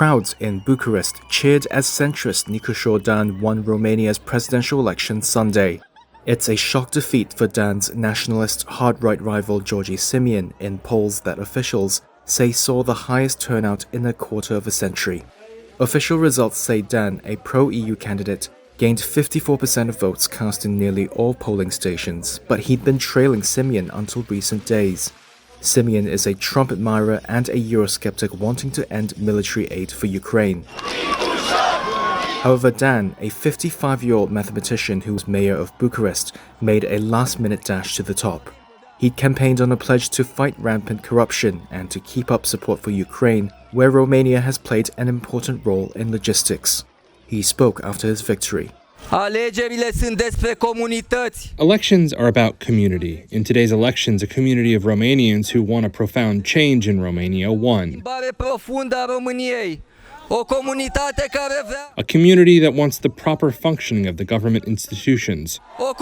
Crowds in Bucharest cheered as centrist Nicusor Dan won Romania's presidential election Sunday. It's a shock defeat for Dan's nationalist hard-right rival George Simion in polls that officials say saw the highest turnout in a quarter of a century. Official results say Dan, a pro-EU candidate, gained 54% of votes cast in nearly all polling stations, but he'd been trailing Simion until recent days. Simion is a Trump admirer and a Eurosceptic wanting to end military aid for Ukraine. However, Dan, a 55-year-old mathematician who was mayor of Bucharest, made a last-minute dash to the top. He campaigned on a pledge to fight rampant corruption and to keep up support for Ukraine, where Romania has played an important role in logistics. He spoke after his victory. Elections are about community. In today's elections, a community of Romanians who want a profound change in Romania won. A community that wants the proper functioning of the government institutions. A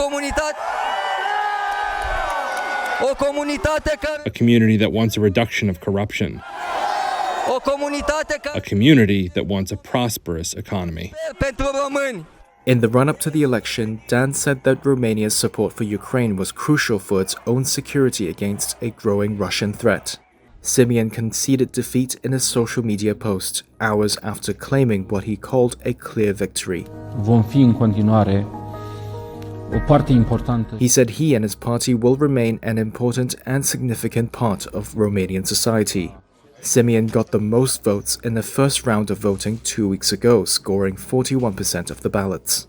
community that wants a reduction of corruption. A community that wants a prosperous economy. In the run-up to the election, Dan said that Romania's support for Ukraine was crucial for its own security against a growing Russian threat. Simion conceded defeat in a social media post, hours after claiming what he called a clear victory. He said he and his party will remain an important and significant part of Romanian society. Simion got the most votes in the first round of voting 2 weeks ago, scoring 41% of the ballots.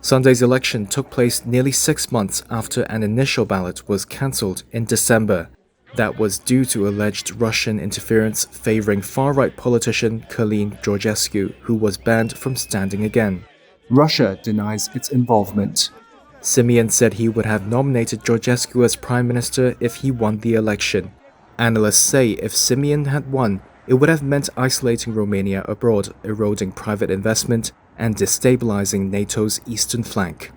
Sunday's election took place nearly 6 months after an initial ballot was cancelled in December. That was due to alleged Russian interference favoring far-right politician Călin Georgescu, who was banned from standing again. Russia denies its involvement. Simion said he would have nominated Georgescu as prime minister if he won the election. Analysts say if Simion had won, it would have meant isolating Romania abroad, eroding private investment, and destabilizing NATO's eastern flank.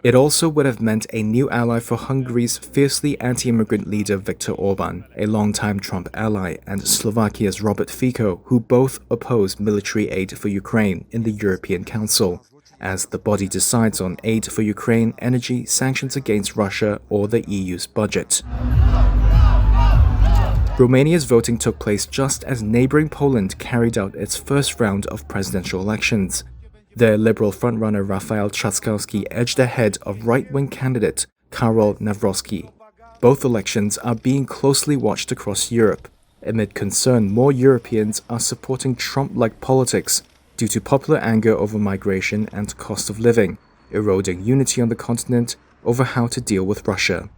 It also would have meant a new ally for Hungary's fiercely anti-immigrant leader Viktor Orban, a longtime Trump ally, and Slovakia's Robert Fico, who both oppose military aid for Ukraine in the European Council, as the body decides on aid for Ukraine, energy, sanctions against Russia, or the EU's budget. Romania's voting took place just as neighboring Poland carried out its first round of presidential elections. Their liberal frontrunner Rafał Trzaskowski edged ahead of right-wing candidate Karol Nawrocki. Both elections are being closely watched across Europe, amid concern more Europeans are supporting Trump-like politics due to popular anger over migration and cost of living, eroding unity on the continent over how to deal with Russia.